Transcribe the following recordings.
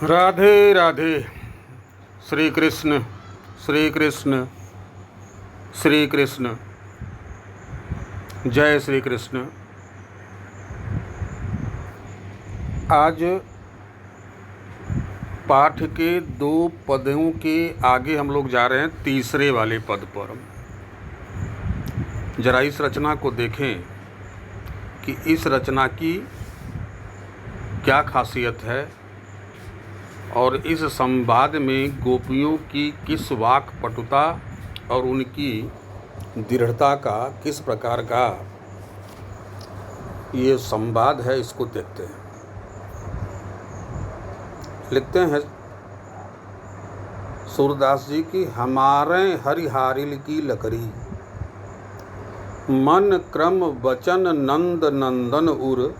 राधे राधे। श्री कृष्ण श्री कृष्ण श्री कृष्ण। जय श्री कृष्ण। आज पाठ के 2 पदों के आगे हम लोग जा रहे हैं तीसरे वाले पद पर। जरा इस रचना को देखें कि इस रचना की क्या खासियत है और इस संवाद में गोपियों की किस वाक पटुता और उनकी दृढ़ता का किस प्रकार का ये संवाद है, इसको देखते हैं। लिखते हैं सूरदास जी की, हमारे हरिहारिल की लकड़ी, मन क्रम वचन नंद नंदन उर,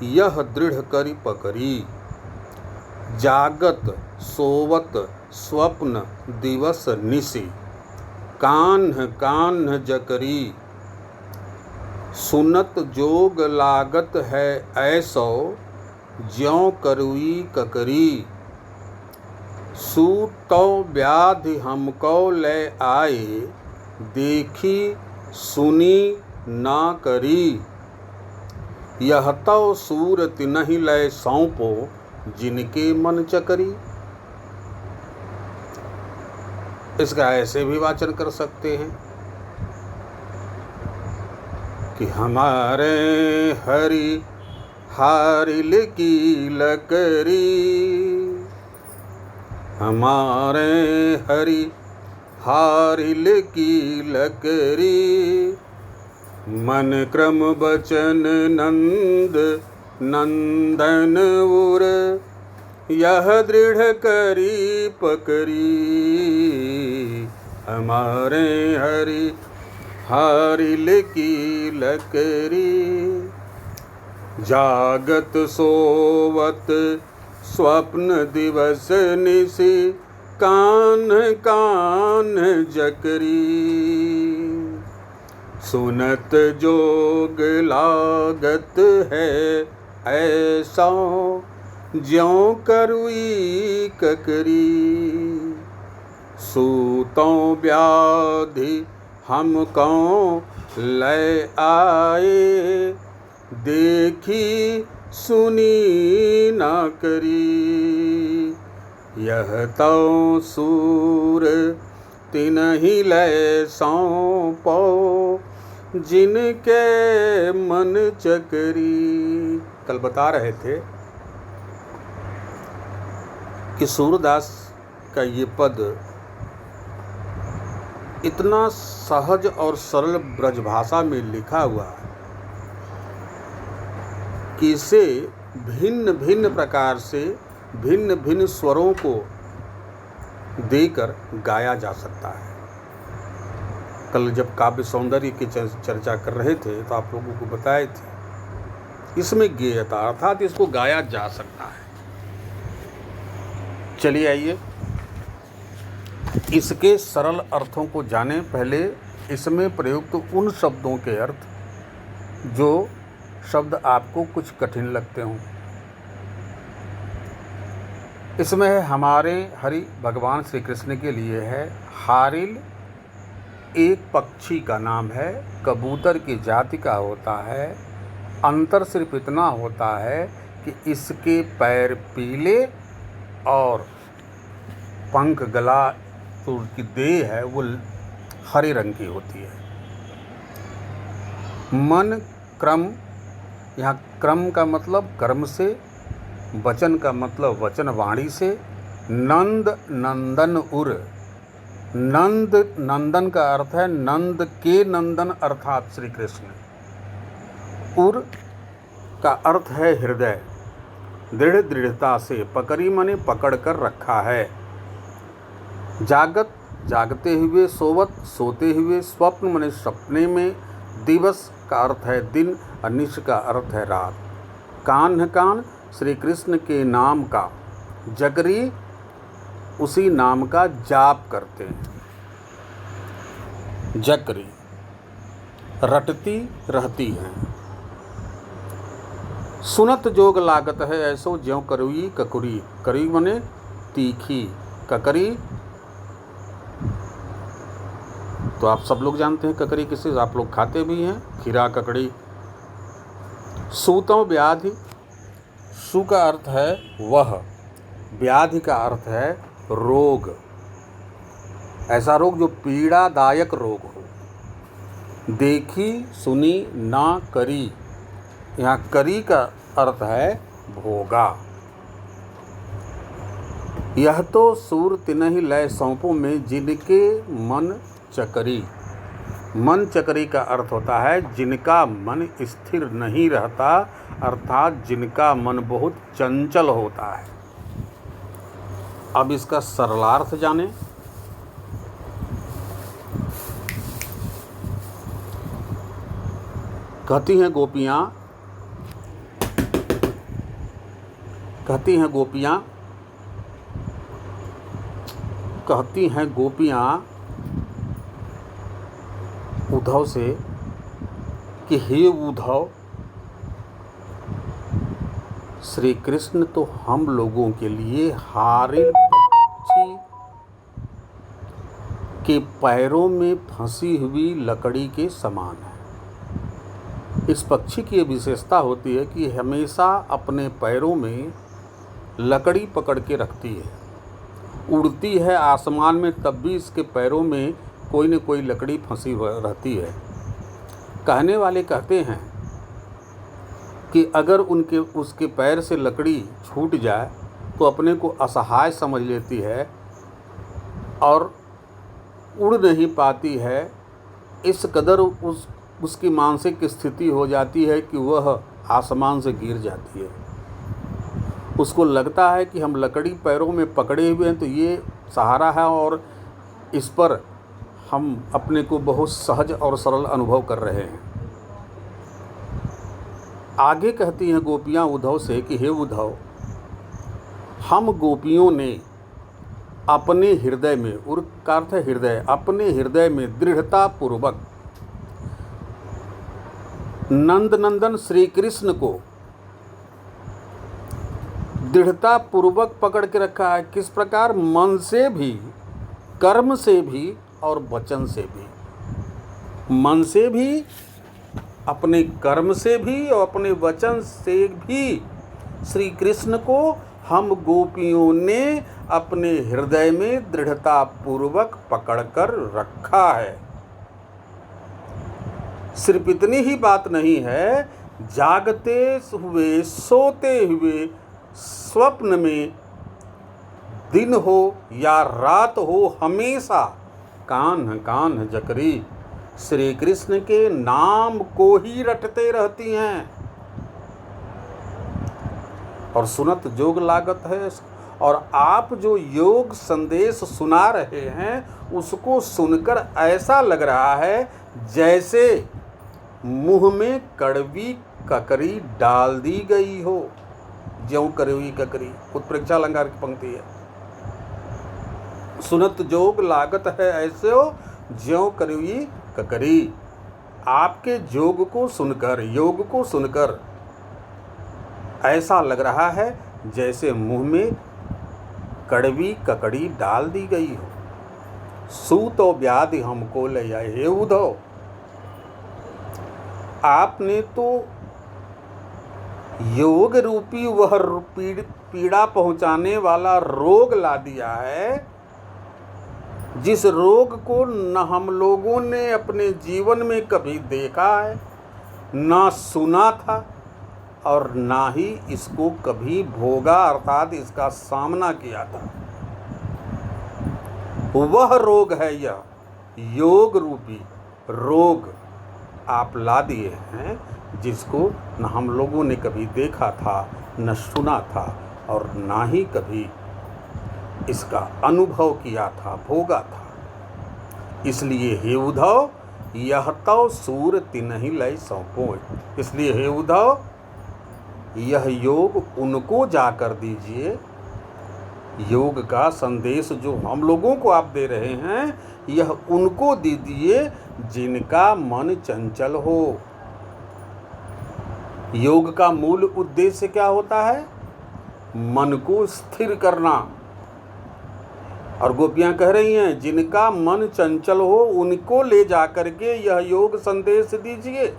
यह दृढ़ करी पकड़ी, जागत सोवत स्वप्न दिवस निशि, कान्ह कान्ह जकरी, सुनत जोग लागत है ऐसो, ज्यों करुई ककरी, सूतो व्याधि हमको ले आए, देखी सुनी ना करी, यह तो सूरत नहीं लय सौंपो, जिनके मन चकरी। इसका ऐसे भी वाचन कर सकते हैं कि हमारे हरि हारिल की लकड़ी, हमारे हरि हारिल की लकड़ी, मन क्रम बचन नंद नंदन उर, यह दृढ़ करी पकड़ी, हमारे हरि हारिल की लकड़ी, जागत सोवत स्वप्न दिवस निशि, कान कान जकरी, सुनत जोग लागत है ऐसा, ज्यों करुई ककरी, सूतों व्याधि हमको ले आए, देखी सुनी ना करी, यह तो सूर तिनहि लय सौंपो, जिनके मन चकरी। कल बता रहे थे कि सूरदास का ये पद इतना सहज और सरल ब्रजभाषा में लिखा हुआ है कि इसे भिन्न भिन्न प्रकार से भिन्न भिन्न स्वरों को देकर गाया जा सकता है। कल जब काव्य सौंदर्य की चर्चा कर रहे थे तो आप लोगों को बताए थे इसमें गेयता अर्थात इसको गाया जा सकता है। चलिए आइए इसके सरल अर्थों को जानें। पहले इसमें प्रयुक्त उन शब्दों के अर्थ जो शब्द आपको कुछ कठिन लगते हों। इसमें है हमारे हरि भगवान श्री कृष्ण के लिए है। हारिल एक पक्षी का नाम है, कबूतर की जाति का होता है। अंतर सिर्फ इतना होता है कि इसके पैर पीले और पंख गला तो उसकी देह है वो हरे रंग की होती है। मन क्रम, यहाँ क्रम का मतलब कर्म से, वचन का मतलब वचन वाणी से, नंद नंदन उर, नंद नंदन का अर्थ है नंद के नंदन अर्थात श्री कृष्ण, उर का अर्थ है हृदय, दृढ़ दृढ़ता से, पकड़ी मने पकड़ कर रखा है, जागत जागते हुए, सोवत सोते हुए, स्वप्न मने सपने में, दिवस का अर्थ है दिन और निश का अर्थ है रात, कान्ह कान श्री कृष्ण के नाम का, जगरी उसी नाम का जाप करते हैं। जकरी रटती रहती हैं, सुनत जोग लागत है ऐसो ज्यों करुई ककुरी। करी मने तीखी, ककरी तो आप सब लोग जानते हैं ककरी किसे, आप लोग खाते भी हैं, खीरा ककड़ी। सूतों व्याधि, सु का अर्थ है वह, व्याधि का अर्थ है रोग, ऐसा रोग जो पीड़ादायक रोग हो। देखी सुनी ना करी, यहाँ करी का अर्थ है भोगा। यह तो सूर तिनहि लय सौंपों में जिनके मन चकरी। मन चकरी का अर्थ होता है जिनका मन स्थिर नहीं रहता, अर्थात जिनका मन बहुत चंचल होता है। अब इसका सरलार्थ जाने। कहती हैं गोपियाँ, कहती हैं गोपियाँ उद्धव से कि हे उद्धव, श्री कृष्ण तो हम लोगों के लिए हारिल पक्षी के पैरों में फंसी हुई लकड़ी के समान है। इस पक्षी की विशेषता होती है कि हमेशा अपने पैरों में लकड़ी पकड़ के रखती है, उड़ती है आसमान में तब भी इसके पैरों में कोई न कोई लकड़ी फंसी रहती है। कहने वाले कहते हैं कि अगर उसके पैर से लकड़ी छूट जाए तो अपने को असहाय समझ लेती है और उड़ नहीं पाती है। इस कदर उसकी मानसिक स्थिति हो जाती है कि वह आसमान से गिर जाती है। उसको लगता है कि हम लकड़ी पैरों में पकड़े हुए हैं तो ये सहारा है और इस पर हम अपने को बहुत सहज और सरल अनुभव कर रहे हैं। आगे कहती हैं गोपियाँ उद्धव से कि हे उद्धव, हम गोपियों ने अपने हृदय में, उर का अर्थ है हृदय, अपने हृदय में दृढ़ता पूर्वक नंद नंदन श्री कृष्ण को दृढ़ता पूर्वक पकड़ के रखा है। किस प्रकार? मन से भी, कर्म से भी और वचन से भी। मन से भी, अपने कर्म से भी और अपने वचन से भी श्री कृष्ण को हम गोपियों ने अपने हृदय में दृढ़ता पूर्वक पकड़कर रखा है। सिर्फ इतनी ही बात नहीं है, जागते हुए, सोते हुए, स्वप्न में, दिन हो या रात हो, हमेशा कान्ह कान्ह जकरी श्री कृष्ण के नाम को ही रटते रहती हैं। और सुनत जोग लागत है, और आप जो योग संदेश सुना रहे हैं उसको सुनकर ऐसा लग रहा है जैसे मुंह में कड़वी ककरी डाल दी गई हो। ज्यों कड़वी ककरी, उत्प्रेक्षा अलंकार की पंक्ति है। सुनत जोग लागत है ऐसे हो ज्यों कड़वी ककरी। आपके योग को सुनकर ऐसा लग रहा है जैसे मुंह में कड़वी ककड़ी डाल दी गई हो। सूतो व्याधि हमको ले आए। हे उद्धव, आपने तो योग रूपी वह पीड़ा पहुंचाने वाला रोग ला दिया है, जिस रोग को न हम लोगों ने अपने जीवन में कभी देखा है, ना सुना था और ना ही इसको कभी भोगा, अर्थात इसका सामना किया था। वह रोग है, यह योग रूपी रोग आप ला दिए हैं, जिसको न हम लोगों ने कभी देखा था, न सुना था और ना ही कभी इसका अनुभव किया था, भोगा था। इसलिए हे उद्धव, यह तो सूर तिनहि लय सौंपो। इसलिए हे उद्धव, यह योग उनको जाकर दीजिए। योग का संदेश जो हम लोगों को आप दे रहे हैं, यह उनको दीजिए जिनका मन चंचल हो। योग का मूल उद्देश्य क्या होता है? मन को स्थिर करना। और गोपियां कह रही हैं, जिनका मन चंचल हो उनको ले जाकर के यह योग संदेश दीजिए।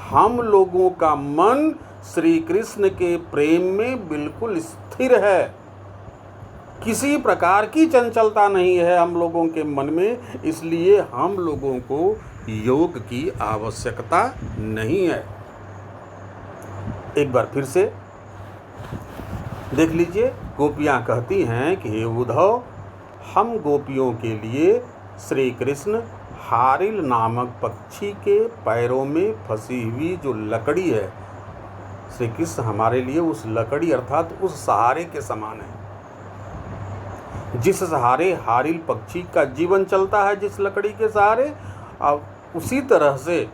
हम लोगों का मन श्री कृष्ण के प्रेम में बिल्कुल स्थिर है, किसी प्रकार की चंचलता नहीं है हम लोगों के मन में, इसलिए हम लोगों को योग की आवश्यकता नहीं है। एक बार फिर से देख लीजिए, गोपियां कहती हैं कि हे उद्धव, हम गोपियों के लिए श्री कृष्ण हारिल नामक पक्षी के पैरों में फंसी हुई जो लकड़ी है, श्री कृष्ण हमारे लिए उस लकड़ी अर्थात उस सहारे के समान है। जिस सहारे हारिल पक्षी का जीवन चलता है, जिस लकड़ी के सहारे, उसी तरह से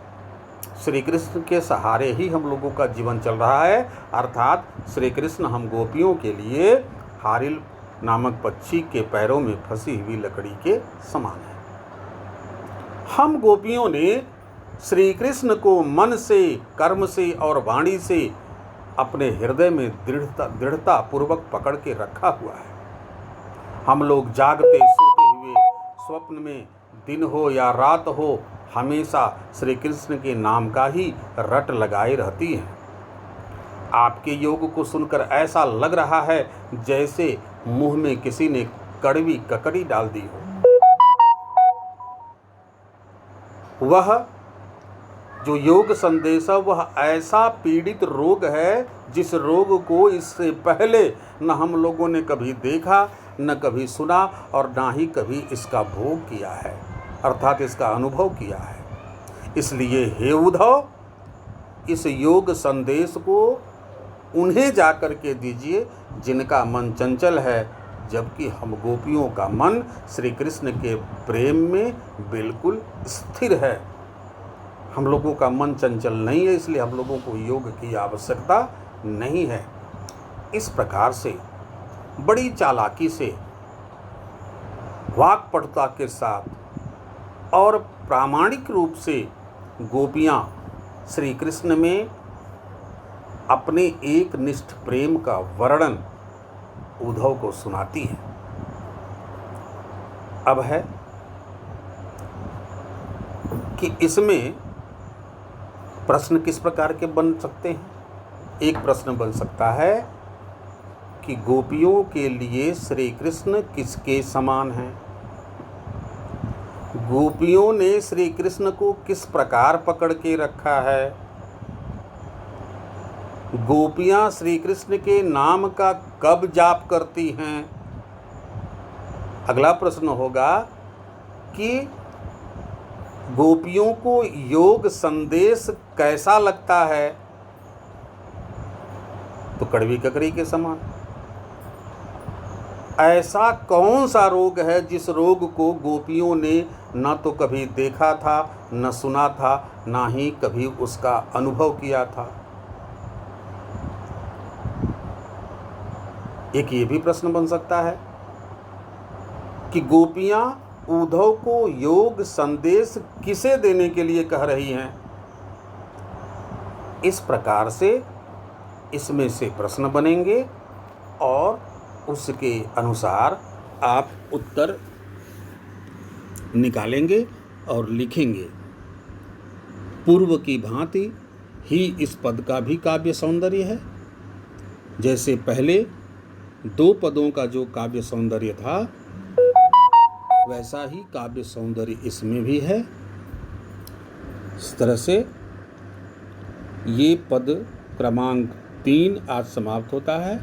श्री कृष्ण के सहारे ही हम लोगों का जीवन चल रहा है। अर्थात श्री कृष्ण हम गोपियों के लिए हारिल नामक पक्षी के पैरों में फंसी हुई लकड़ी के समान है। हम गोपियों ने श्री कृष्ण को मन से, कर्म से और वाणी से अपने हृदय में दृढ़ता पूर्वक पकड़ के रखा हुआ है। हम लोग जागते सोते हुए, स्वप्न में, दिन हो या रात हो, हमेशा श्री कृष्ण के नाम का ही रट लगाए रहती हैं। आपके योग को सुनकर ऐसा लग रहा है जैसे मुंह में किसी ने कड़वी ककड़ी डाल दी हो। वह जो योग संदेश है वह ऐसा पीड़ित रोग है जिस रोग को इससे पहले न हम लोगों ने कभी देखा, न कभी सुना और ना ही कभी इसका भोग किया है, अर्थात इसका अनुभव किया है। इसलिए हे उद्धव, इस योग संदेश को उन्हें जाकर के दीजिए जिनका मन चंचल है, जबकि हम गोपियों का मन श्री कृष्ण के प्रेम में बिल्कुल स्थिर है। हम लोगों का मन चंचल नहीं है, इसलिए हम लोगों को योग की आवश्यकता नहीं है। इस प्रकार से बड़ी चालाकी से, वाक्पटुता के साथ और प्रामाणिक रूप से गोपियां श्री कृष्ण में अपने एक निष्ठ प्रेम का वर्णन उद्धव को सुनाती हैं। अब है कि इसमें प्रश्न किस प्रकार के बन सकते हैं। एक प्रश्न बन सकता है कि गोपियों के लिए श्री कृष्ण किसके समान हैं? गोपियों ने श्री कृष्ण को किस प्रकार पकड़ के रखा है? गोपियां श्री कृष्ण के नाम का कब जाप करती हैं? अगला प्रश्न होगा कि गोपियों को योग संदेश कैसा लगता है? तो कड़वी ककड़ी के समान। ऐसा कौन सा रोग है जिस रोग को गोपियों ने न तो कभी देखा था, न सुना था, ना ही कभी उसका अनुभव किया था? एक ये भी प्रश्न बन सकता है कि गोपियां उद्धव को योग संदेश किसे देने के लिए कह रही हैं? इस प्रकार से इसमें से प्रश्न बनेंगे और उसके अनुसार आप उत्तर निकालेंगे और लिखेंगे। पूर्व की भांति ही इस पद का भी काव्य सौंदर्य है। जैसे पहले दो पदों का जो काव्य सौंदर्य था, वैसा ही काव्य सौंदर्य इसमें भी है। इस तरह से ये पद क्रमांक 3 आज समाप्त होता है।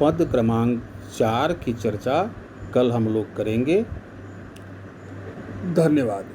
पद क्रमांक 4 की चर्चा कल हम लोग करेंगे। धन्यवाद।